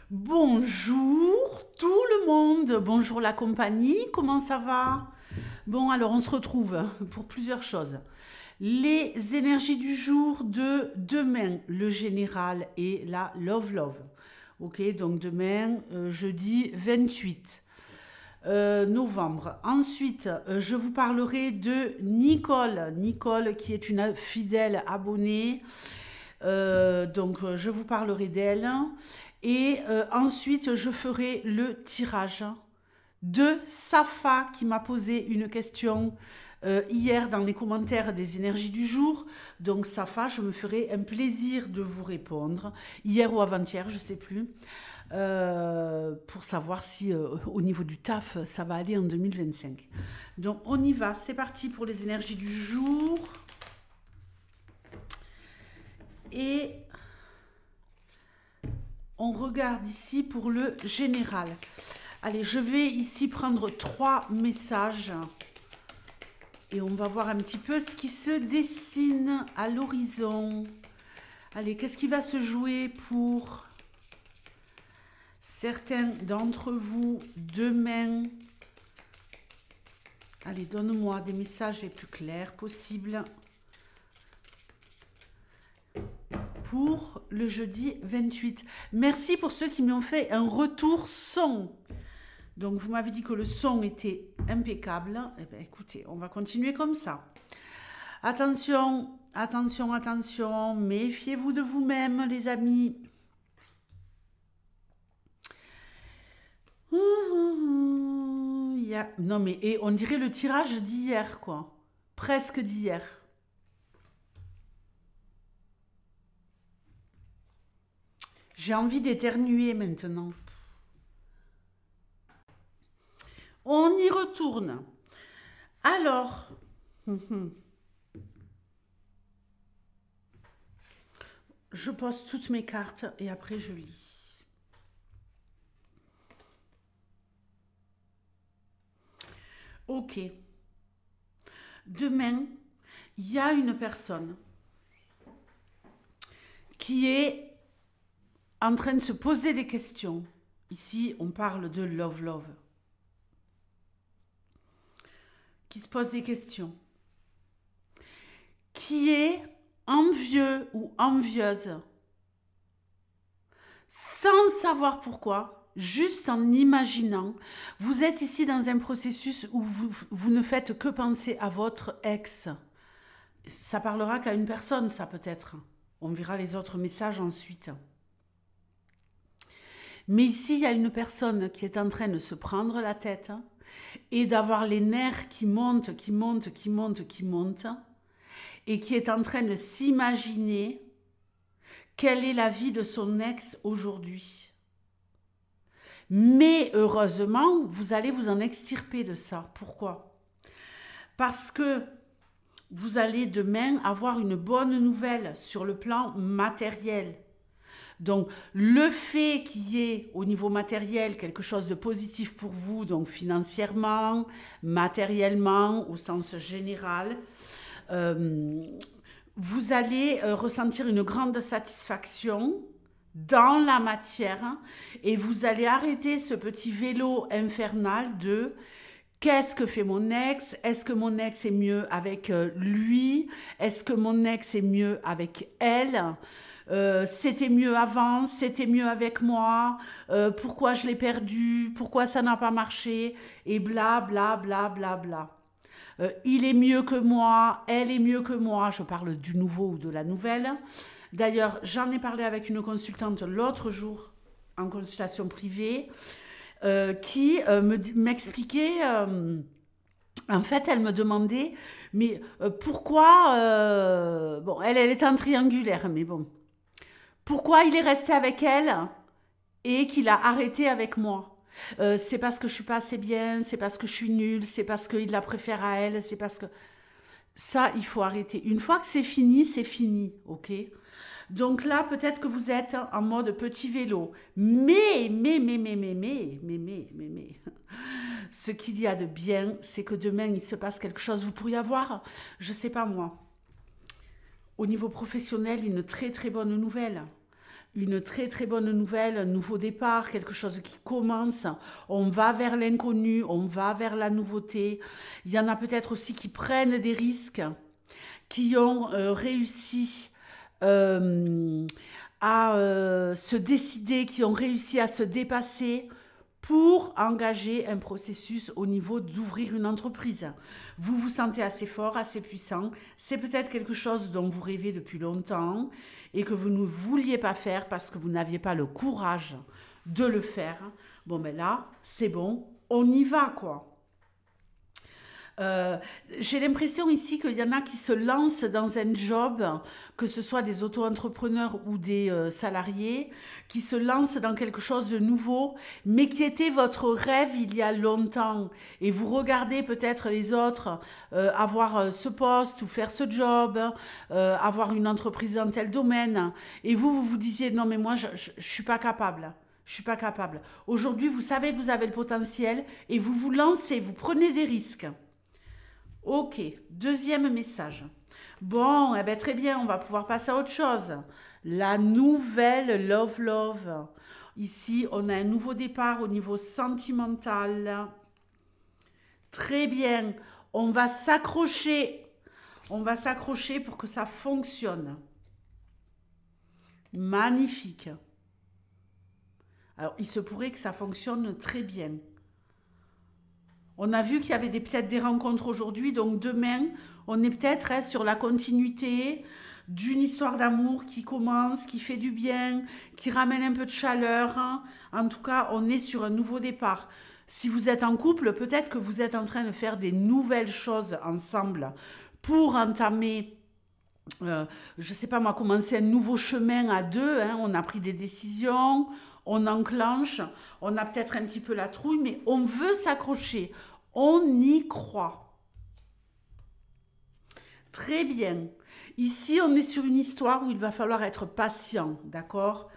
Bonjour tout le monde, bonjour la compagnie, comment ça va? Bon, alors on se retrouve pour plusieurs choses. Les énergies du jour de demain, le général et la love love. Ok, donc demain, jeudi 28 novembre. Ensuite, je vous parlerai de Nicole. Nicole qui est une fidèle abonnée. Je vous parlerai d'elle. Et ensuite, je ferai le tirage de Safa qui m'a posé une question hier dans les commentaires des énergies du jour. Donc Safa, je me ferai un plaisir de vous répondre, hier ou avant-hier, je ne sais plus, pour savoir si au niveau du taf, ça va aller en 2025. Donc on y va, c'est parti pour les énergies du jour. Et on regarde ici pour le général. Allez, je vais ici prendre 3 messages et on va voir un petit peu ce qui se dessine à l'horizon. Allez, qu'est-ce qui va se jouer pour certains d'entre vous demain? Allez, donne-moi des messages les plus clairs possibles pour le jeudi 28. Merci pour ceux qui m'ont fait un retour son. Donc, vous m'avez dit que le son était impeccable. Eh bien, écoutez, on va continuer comme ça. Attention, attention, attention. Méfiez-vous de vous-même, les amis. Non, mais et on dirait le tirage d'hier, quoi. Presque d'hier. J'ai envie d'éternuer maintenant. On y retourne. Alors, je pose toutes mes cartes et après je lis. Ok. Demain, il y a une personne qui est en train de se poser des questions. Ici, on parle de love love. Qui se pose des questions. Qui est envieux ou envieuse sans savoir pourquoi, juste en imaginant. Vous êtes ici dans un processus où vous ne faites que penser à votre ex. Ça parlera qu'à une personne, ça peut-être. On verra les autres messages ensuite. Mais ici, il y a une personne qui est en train de se prendre la tête et d'avoir les nerfs qui montent, qui montent, qui montent, qui montent, et qui est en train de s'imaginer quelle est la vie de son ex aujourd'hui. Mais heureusement, vous allez vous en extirper de ça. Pourquoi? Parce que vous allez demain avoir une bonne nouvelle sur le plan matériel. Donc, le fait qu'il y ait au niveau matériel quelque chose de positif pour vous, donc financièrement, matériellement, au sens général, vous allez ressentir une grande satisfaction dans la matière et vous allez arrêter ce petit vélo infernal de qu'est-ce que fait mon ex? Est-ce que mon ex est mieux avec lui? Est-ce que mon ex est mieux avec elle? C'était mieux avant, c'était mieux avec moi, pourquoi je l'ai perdu, pourquoi ça n'a pas marché, et bla bla bla bla bla. Il est mieux que moi, elle est mieux que moi, je parle du nouveau ou de la nouvelle. D'ailleurs, j'en ai parlé avec une consultante l'autre jour en consultation privée qui m'expliquait, en fait, elle me demandait, mais pourquoi, bon, elle est en triangulaire, mais bon, pourquoi il est resté avec elle et qu'il a arrêté avec moi? C'est parce que je suis pas assez bien, c'est parce que je suis nulle, c'est parce qu'il la préfère à elle, c'est parce que... Ça, il faut arrêter. Une fois que c'est fini, ok? Donc là, peut-être que vous êtes en mode petit vélo. Mais, ce qu'il y a de bien, c'est que demain, il se passe quelque chose. Vous pourriez avoir, je sais pas moi, au niveau professionnel, une très très bonne nouvelle. une très très bonne nouvelle, un nouveau départ, quelque chose qui commence. On va vers l'inconnu, on va vers la nouveauté. Il y en a peut-être aussi qui prennent des risques, qui ont réussi euh, à se décider, qui ont réussi à se dépasser pour engager un processus au niveau d'ouvrir une entreprise. Vous vous sentez assez fort, assez puissant. C'est peut-être quelque chose dont vous rêvez depuis longtemps et que vous ne vouliez pas faire parce que vous n'aviez pas le courage de le faire. Bon, ben là, c'est bon, on y va, quoi. Euh, j'ai l'impression ici qu'il y en a qui se lancent dans un job, que ce soit des auto-entrepreneurs ou des salariés, qui se lancent dans quelque chose de nouveau, mais qui était votre rêve il y a longtemps. Et vous regardez peut-être les autres avoir ce poste ou faire ce job, avoir une entreprise dans tel domaine, et vous vous disiez non mais moi je suis pas capable. Je suis pas capable. Aujourd'hui, vous savez que vous avez le potentiel et vous vous lancez, vous prenez des risques. Ok, deuxième message. Bon, eh ben très bien, on va pouvoir passer à autre chose. La nouvelle Love Love. Ici, on a un nouveau départ au niveau sentimental. Très bien, on va s'accrocher. On va s'accrocher pour que ça fonctionne. Magnifique. Alors, il se pourrait que ça fonctionne très bien. On a vu qu'il y avait peut-être des rencontres aujourd'hui, donc demain, on est peut-être sur la continuité d'une histoire d'amour qui commence, qui fait du bien, qui ramène un peu de chaleur, hein. En tout cas, on est sur un nouveau départ. Si vous êtes en couple, peut-être que vous êtes en train de faire des nouvelles choses ensemble pour entamer je ne sais pas moi, commencer un nouveau chemin à deux, hein. On a pris des décisions, on enclenche, on a peut-être un petit peu la trouille, mais on veut s'accrocher, on y croit. Très bien. Ici, on est sur une histoire où il va falloir être patient, d'accord?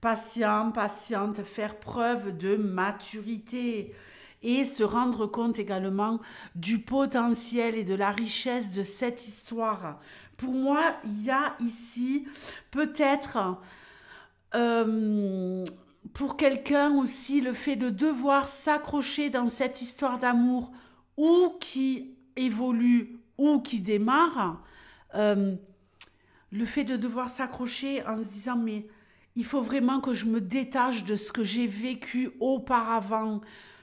Patient, patiente, faire preuve de maturité et se rendre compte également du potentiel et de la richesse de cette histoire. Pour moi, il y a ici peut-être euh, pour quelqu'un aussi le fait de devoir s'accrocher dans cette histoire d'amour ou qui évolue ou qui démarre, euh, le fait de devoir s'accrocher en se disant mais il faut vraiment que je me détache de ce que j'ai vécu auparavant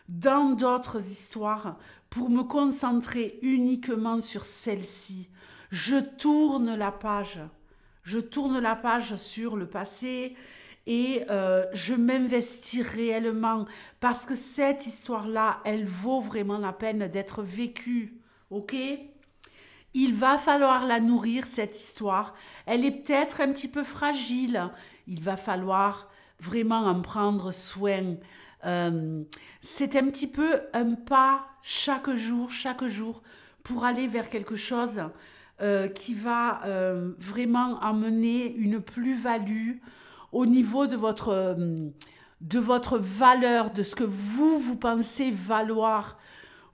dans d'autres histoires pour me concentrer uniquement sur celle-ci. Je tourne la page. Je tourne la page sur le passé et je m'investis réellement parce que cette histoire-là, elle vaut vraiment la peine d'être vécue. Ok? Il va falloir la nourrir, cette histoire. Elle est peut-être un petit peu fragile. Il va falloir vraiment en prendre soin. C'est un petit peu un pas chaque jour, pour aller vers quelque chose qui va vraiment amener une plus-value au niveau de votre valeur, de ce que vous pensez valoir.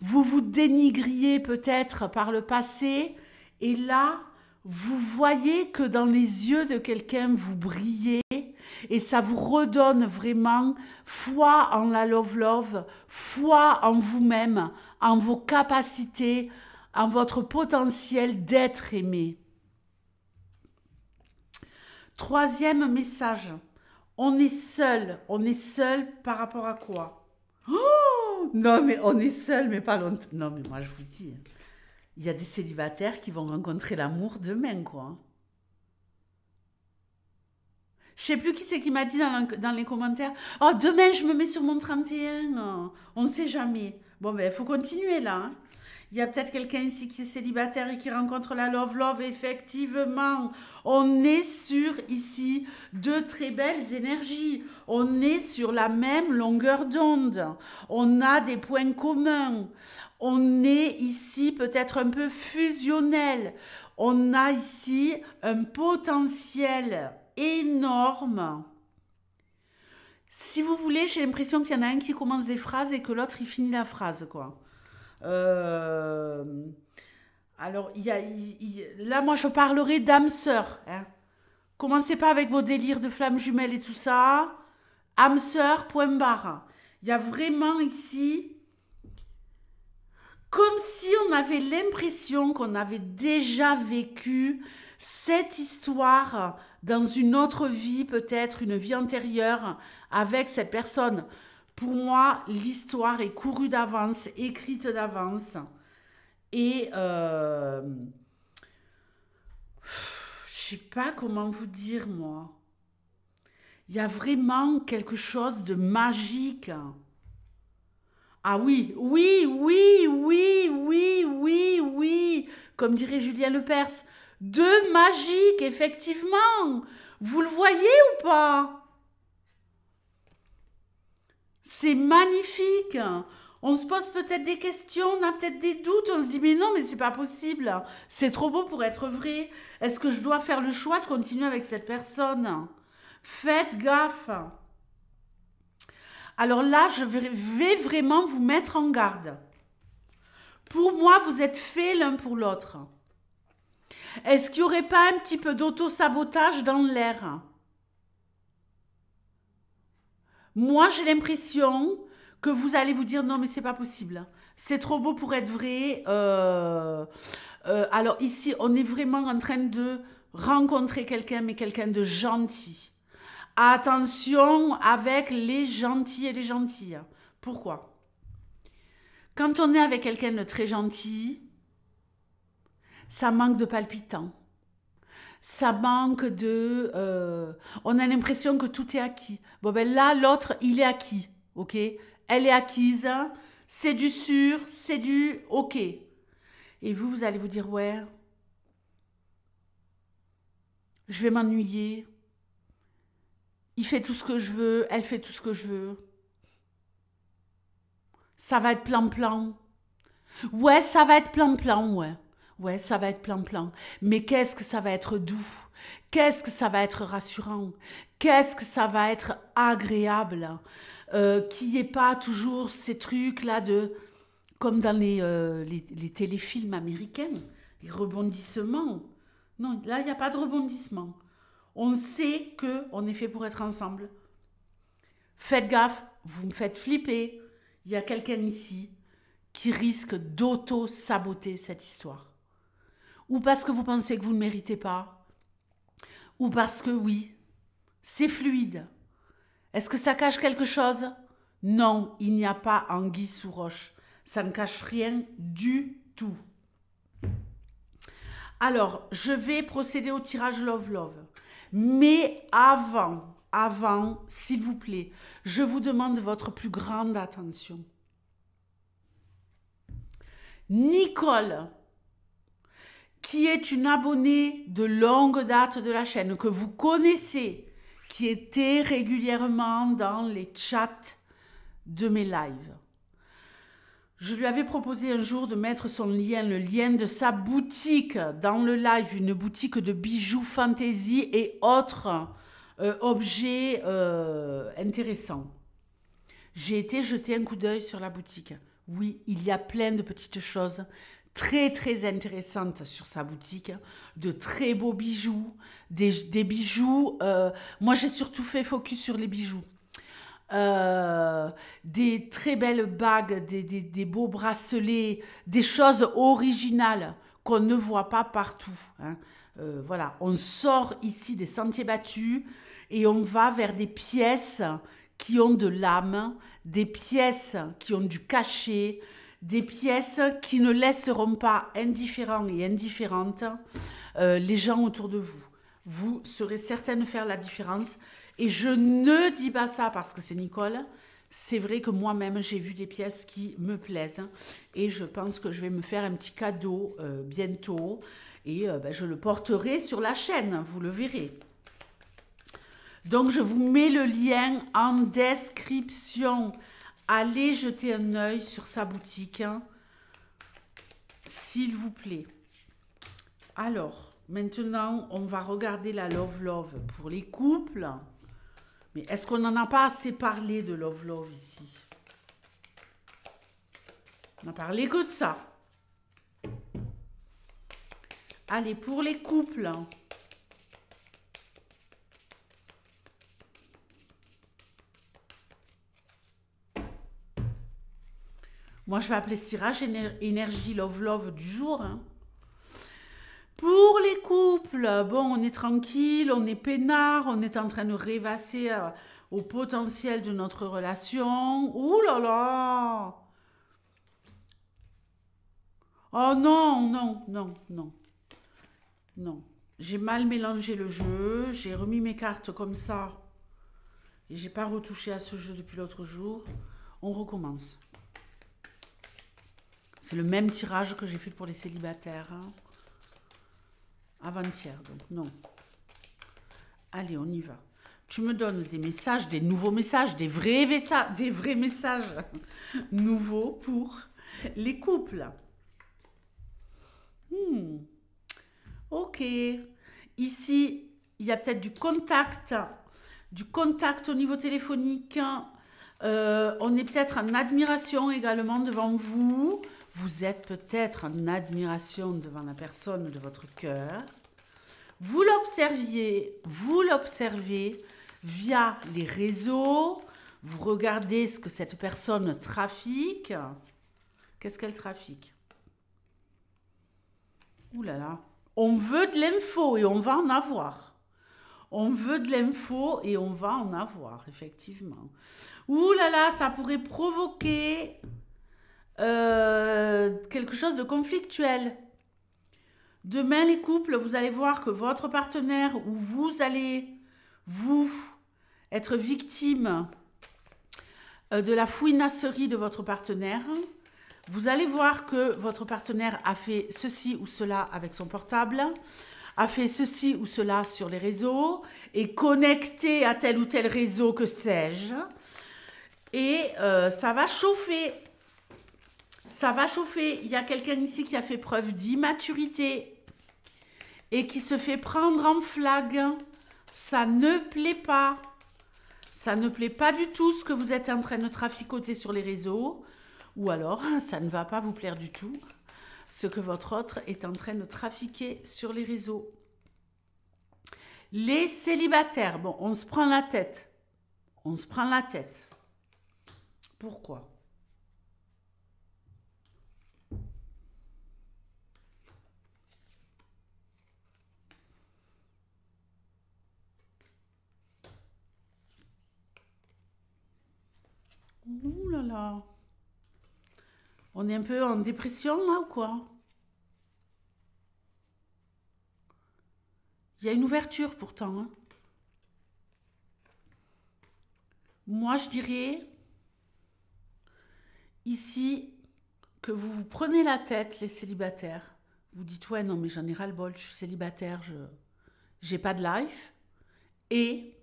Vous vous dénigriez peut-être par le passé et là, vous voyez que dans les yeux de quelqu'un, vous brillez et ça vous redonne vraiment foi en la love love, foi en vous-même, en vos capacités, en votre potentiel d'être aimé. Troisième message, on est seul par rapport à quoi? Oh non mais on est seul mais pas longtemps. Non mais moi je vous dis, il y a des célibataires qui vont rencontrer l'amour demain quoi. Je sais plus qui c'est qui m'a dit dans les commentaires. Oh, demain, je me mets sur mon 31. On ne sait jamais. Bon, ben, il faut continuer là, hein. Il y a peut-être quelqu'un ici qui est célibataire et qui rencontre la love love. Effectivement, on est sur ici de très belles énergies. On est sur la même longueur d'onde. On a des points communs. On est ici peut-être un peu fusionnel. On a ici un potentiel énorme. Si vous voulez, j'ai l'impression qu'il y en a un qui commence des phrases et que l'autre il finit la phrase, quoi. Euh, alors, là, moi, je parlerai d'âme sœur, hein. Commencez pas avec vos délires de flammes jumelles et tout ça. Âme sœur, point barre. Il y a vraiment ici, comme si on avait l'impression qu'on avait déjà vécu cette histoire dans une autre vie, peut-être une vie antérieure, avec cette personne. Pour moi, l'histoire est courue d'avance, écrite d'avance. Et je sais pas comment vous dire, moi. Il y a vraiment quelque chose de magique. Ah oui, oui, oui, oui, oui, oui, oui, comme dirait Julien Lepers. De magique, effectivement. Vous le voyez ou pas? C'est magnifique. On se pose peut-être des questions, on a peut-être des doutes, on se dit mais non, mais c'est pas possible. C'est trop beau pour être vrai. Est-ce que je dois faire le choix de continuer avec cette personne? Faites gaffe. Alors là, je vais vraiment vous mettre en garde. Pour moi, vous êtes faits l'un pour l'autre. Est-ce qu'il n'y aurait pas un petit peu d'auto-sabotage dans l'air? Moi, j'ai l'impression que vous allez vous dire non, mais c'est pas possible. C'est trop beau pour être vrai. Alors ici, on est vraiment en train de rencontrer quelqu'un, mais quelqu'un de gentil. Attention avec les gentils et les gentilles. Pourquoi? Quand on est avec quelqu'un de très gentil, ça manque de palpitant. Ça manque de... on a l'impression que tout est acquis. Bon ben là, l'autre, il est acquis. Ok? Elle est acquise. C'est du sûr, c'est du ok. Et vous, vous allez vous dire, ouais, je vais m'ennuyer. Il fait tout ce que je veux, elle fait tout ce que je veux. Ça va être plan-plan. Ouais, ça va être plan-plan, ouais. Ouais, ça va être plan-plan. Mais qu'est-ce que ça va être doux? Qu'est-ce que ça va être rassurant? Qu'est-ce que ça va être agréable? Qu'il n'y ait pas toujours ces trucs-là de... Comme dans les téléfilms américains, les rebondissements. Non, là, il n'y a pas de rebondissement. On sait qu'on est fait pour être ensemble. Faites gaffe, vous me faites flipper. Il y a quelqu'un ici qui risque d'auto-saboter cette histoire. Ou parce que vous pensez que vous ne méritez pas. Ou parce que oui, c'est fluide. Est-ce que ça cache quelque chose? Non, il n'y a pas anguille sous roche. Ça ne cache rien du tout. Alors, je vais procéder au tirage Love Love. Mais avant, s'il vous plaît, je vous demande votre plus grande attention. Nicole, qui est une abonnée de longue date de la chaîne, que vous connaissez, qui était régulièrement dans les chats de mes lives. Je lui avais proposé un jour de mettre son lien, le lien de sa boutique dans le live, une boutique de bijoux fantaisie et autres objets intéressants. J'ai été jeter un coup d'œil sur la boutique. Oui, il y a plein de petites choses très très intéressantes sur sa boutique, de très beaux bijoux, des bijoux. Moi, j'ai surtout fait focus sur les bijoux. Des très belles bagues, des beaux bracelets, des choses originales qu'on ne voit pas partout. Hein. Voilà, on sort ici des sentiers battus et on va vers des pièces qui ont de l'âme, des pièces qui ont du cachet, des pièces qui ne laisseront pas indifférents et indifférentes les gens autour de vous. Vous serez certaine de faire la différence. Et je ne dis pas ça parce que c'est Nicole. C'est vrai que moi-même, j'ai vu des pièces qui me plaisent. Et je pense que je vais me faire un petit cadeau bientôt. Et je le porterai sur la chaîne, vous le verrez. Donc, je vous mets le lien en description. Allez jeter un œil sur sa boutique, hein, s'il vous plaît. Alors, maintenant, on va regarder la Love Love pour les couples. Mais est-ce qu'on n'en a pas assez parlé de Love Love ici? On n'a parlé que de ça. Allez, pour les couples. Moi, je vais appeler ce tirage énergie love love du jour, hein. Pour les couples, bon, on est tranquille, on est peinard, on est en train de rêvasser au potentiel de notre relation. Ouh là là! Oh non, non, non, non, non. J'ai mal mélangé le jeu, j'ai remis mes cartes comme ça et j'ai pas retouché à ce jeu depuis l'autre jour. On recommence. C'est le même tirage que j'ai fait pour les célibataires, hein. Avant-hier, donc non. Allez, on y va. Tu me donnes des messages, des nouveaux messages, des vrais messages nouveaux pour les couples. Ok. Ici, il y a peut-être du contact au niveau téléphonique. On est peut-être en admiration également devant vous. Vous êtes peut-être en admiration devant la personne de votre cœur. Vous l'observez via les réseaux. Vous regardez ce que cette personne trafique. Qu'est-ce qu'elle trafique? Ouh là là. On veut de l'info et on va en avoir. On veut de l'info et on va en avoir, effectivement. Ouh là là, ça pourrait provoquer quelque chose de conflictuel. Demain, les couples, vous allez voir que votre partenaire ou vous allez, vous, être victime de la fouinasserie de votre partenaire. Vous allez voir que votre partenaire a fait ceci ou cela avec son portable, a fait ceci ou cela sur les réseaux, est connecté à tel ou tel réseau, que sais-je. Et ça va chauffer. Ça va chauffer. Il y a quelqu'un ici qui a fait preuve d'immaturité et qui se fait prendre en flag. Ça ne plaît pas. Ça ne plaît pas du tout ce que vous êtes en train de traficoter sur les réseaux. Ou alors, ça ne va pas vous plaire du tout ce que votre autre est en train de trafiquer sur les réseaux. Les célibataires, bon, on se prend la tête. On se prend la tête. Pourquoi ? Ouh là là. On est un peu en dépression là ou quoi? Il y a une ouverture pourtant, hein. Moi, je dirais ici que vous vous prenez la tête, les célibataires. Vous dites, ouais, non, mais j'en ai ras-le-bol, je suis célibataire, j'ai pas de life. Et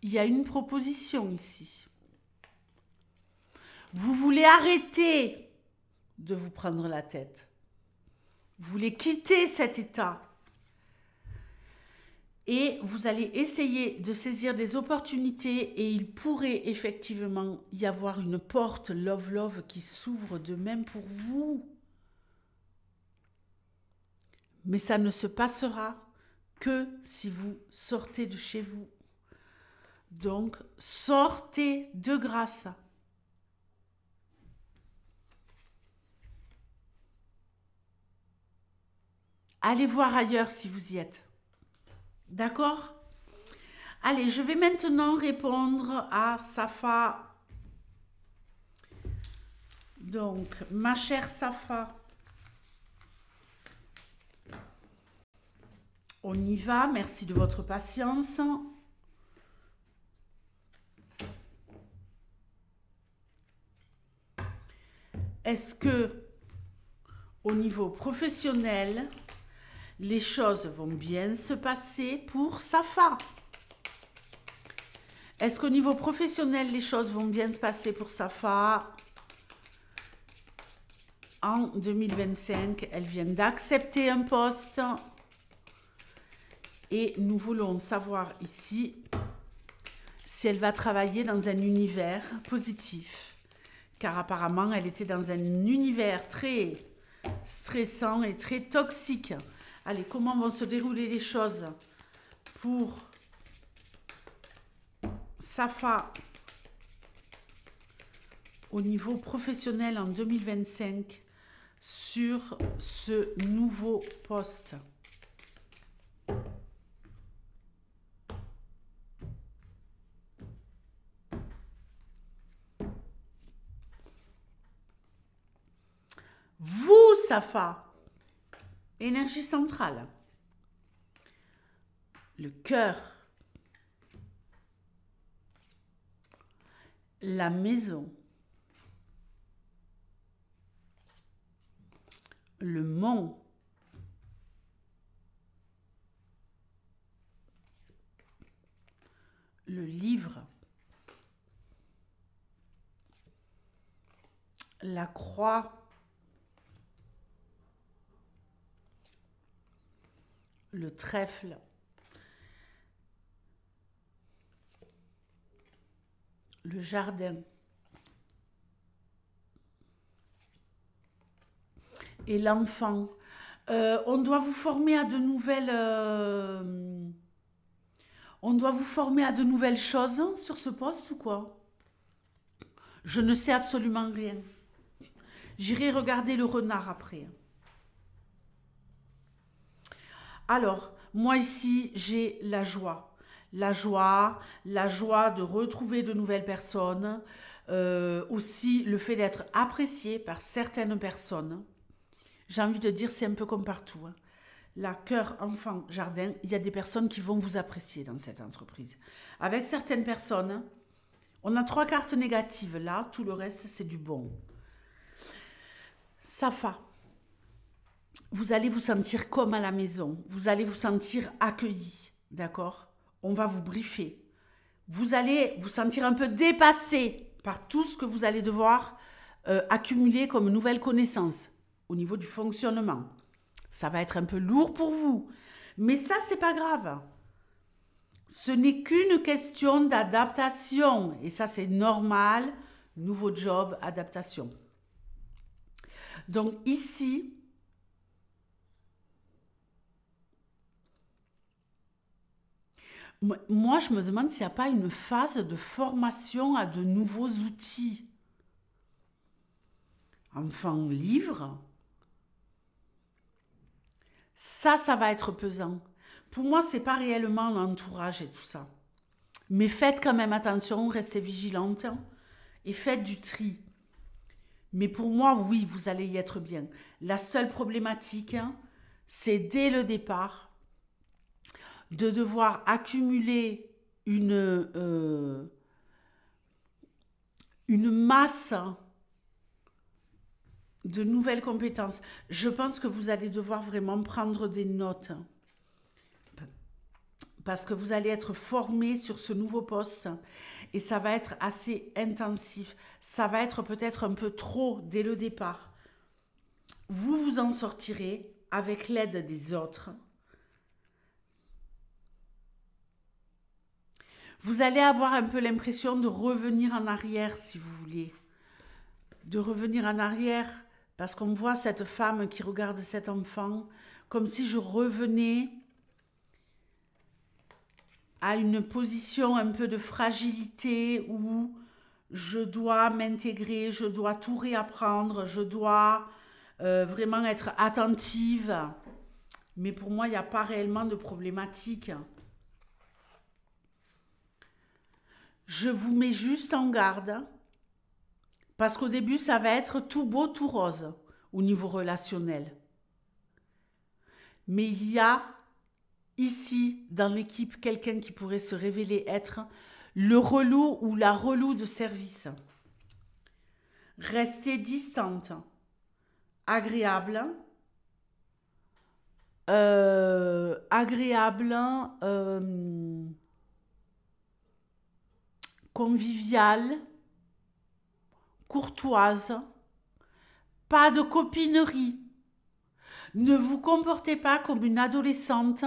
il y a une proposition ici. Vous voulez arrêter de vous prendre la tête. Vous voulez quitter cet état. Et vous allez essayer de saisir des opportunités et il pourrait effectivement y avoir une porte love-love qui s'ouvre de même pour vous. Mais ça ne se passera que si vous sortez de chez vous. Donc, sortez de grâce. Allez voir ailleurs si vous y êtes. D'accord? Allez, je vais maintenant répondre à Safa. Donc, ma chère Safa, on y va. Merci de votre patience. Est-ce que, au niveau professionnel, les choses vont bien se passer pour Safa? Est-ce qu'au niveau professionnel, les choses vont bien se passer pour Safa? En 2025, elle vient d'accepter un poste. Et nous voulons savoir ici si elle va travailler dans un univers positif. Car apparemment, elle était dans un univers très stressant et très toxique. Allez, comment vont se dérouler les choses pour Safa au niveau professionnel en 2025 sur ce nouveau poste? Vous, Safa, énergie centrale, le cœur, la maison, le mont, le livre, la croix, le trèfle, le jardin et l'enfant. On doit vous former à de nouvelles... on doit vous former à de nouvelles choses sur ce poste ou quoi? Je ne sais absolument rien. J'irai regarder le renard après. Alors, moi ici, j'ai la joie. La joie de retrouver de nouvelles personnes. Aussi, le fait d'être apprécié par certaines personnes. J'ai envie de dire, c'est un peu comme partout. Hein. La cœur, enfant, jardin, il y a des personnes qui vont vous apprécier dans cette entreprise. Avec certaines personnes, on a 3 cartes négatives là, tout le reste, c'est du bon. Safa, vous allez vous sentir comme à la maison. Vous allez vous sentir accueilli, d'accord? On va vous briefer. Vous allez vous sentir un peu dépassé par tout ce que vous allez devoir accumuler comme nouvelles connaissances au niveau du fonctionnement. Ça va être un peu lourd pour vous, mais ça, c'est pas grave. Ce n'est qu'une question d'adaptation, et ça, c'est normal. Nouveau job, adaptation. Donc ici, moi, je me demande s'il n'y a pas une phase de formation à de nouveaux outils. Enfin, livre. Ça va être pesant. Pour moi, c'est pas réellement l'entourage et tout ça. Mais faites quand même attention, restez vigilante et faites du tri. Mais pour moi, oui, vous allez y être bien. La seule problématique, c'est dès le départ de devoir accumuler une masse de nouvelles compétences. Je pense que vous allez devoir vraiment prendre des notes parce que vous allez être formé sur ce nouveau poste et ça va être assez intensif. Ça va être peut-être un peu trop dès le départ. Vous vous en sortirez avec l'aide des autres. Vous allez avoir un peu l'impression de revenir en arrière, si vous voulez. De revenir en arrière, parce qu'on voit cette femme qui regarde cet enfant, comme si je revenais à une position un peu de fragilité où je dois m'intégrer, je dois tout réapprendre, je dois vraiment être attentive. Mais pour moi, il n'y a pas réellement de problématique. Je vous mets juste en garde, parce qu'au début, ça va être tout beau, tout rose au niveau relationnel. Mais il y a ici, dans l'équipe, quelqu'un qui pourrait se révéler être le relou ou la relou de service. Restez distante, agréable, conviviale, courtoise, pas de copinerie. Ne vous comportez pas comme une adolescente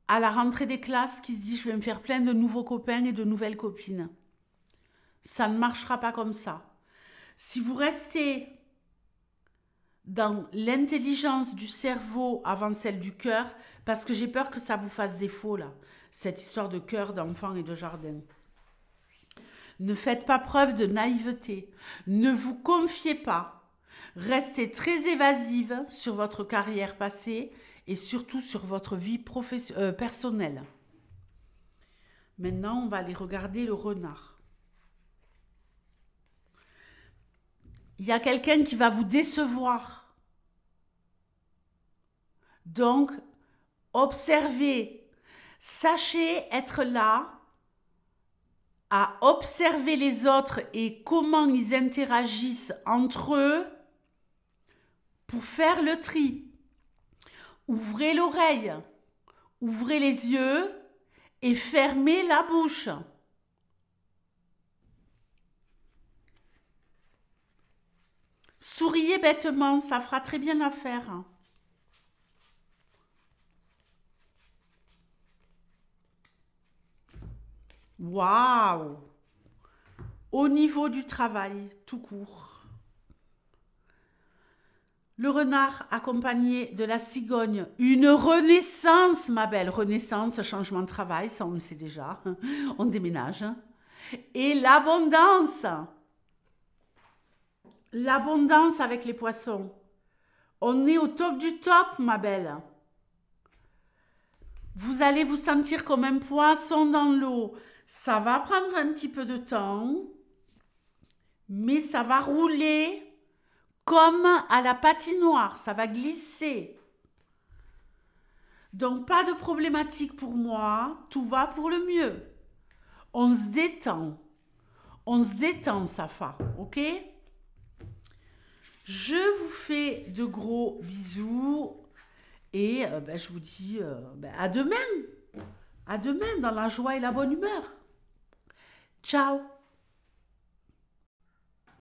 à la rentrée des classes qui se dit je vais me faire plein de nouveaux copains et de nouvelles copines. Ça ne marchera pas comme ça. Si vous restez dans l'intelligence du cerveau avant celle du cœur, parce que j'ai peur que ça vous fasse défaut là, cette histoire de cœur, d'enfant et de jardin. Ne faites pas preuve de naïveté. Ne vous confiez pas. Restez très évasive sur votre carrière passée et surtout sur votre vie personnelle. Maintenant, on va aller regarder le renard. Il y a quelqu'un qui va vous décevoir. Donc, observez. Sachez être là à observer les autres et comment ils interagissent entre eux pour faire le tri. Ouvrez l'oreille, ouvrez les yeux et fermez la bouche. Souriez bêtement, ça fera très bien l'affaire. Waouh! Au niveau du travail, tout court. Le renard accompagné de la cigogne. Une renaissance, ma belle. Renaissance, changement de travail, ça on le sait déjà. On déménage. Et l'abondance. L'abondance avec les poissons. On est au top du top, ma belle. Vous allez vous sentir comme un poisson dans l'eau. Ça va prendre un petit peu de temps, mais ça va rouler comme à la patinoire. Ça va glisser. Donc, pas de problématique pour moi. Tout va pour le mieux. On se détend. On se détend, Safa. OK? Je vous fais de gros bisous. Et je vous dis à demain. À demain dans la joie et la bonne humeur. Ciao.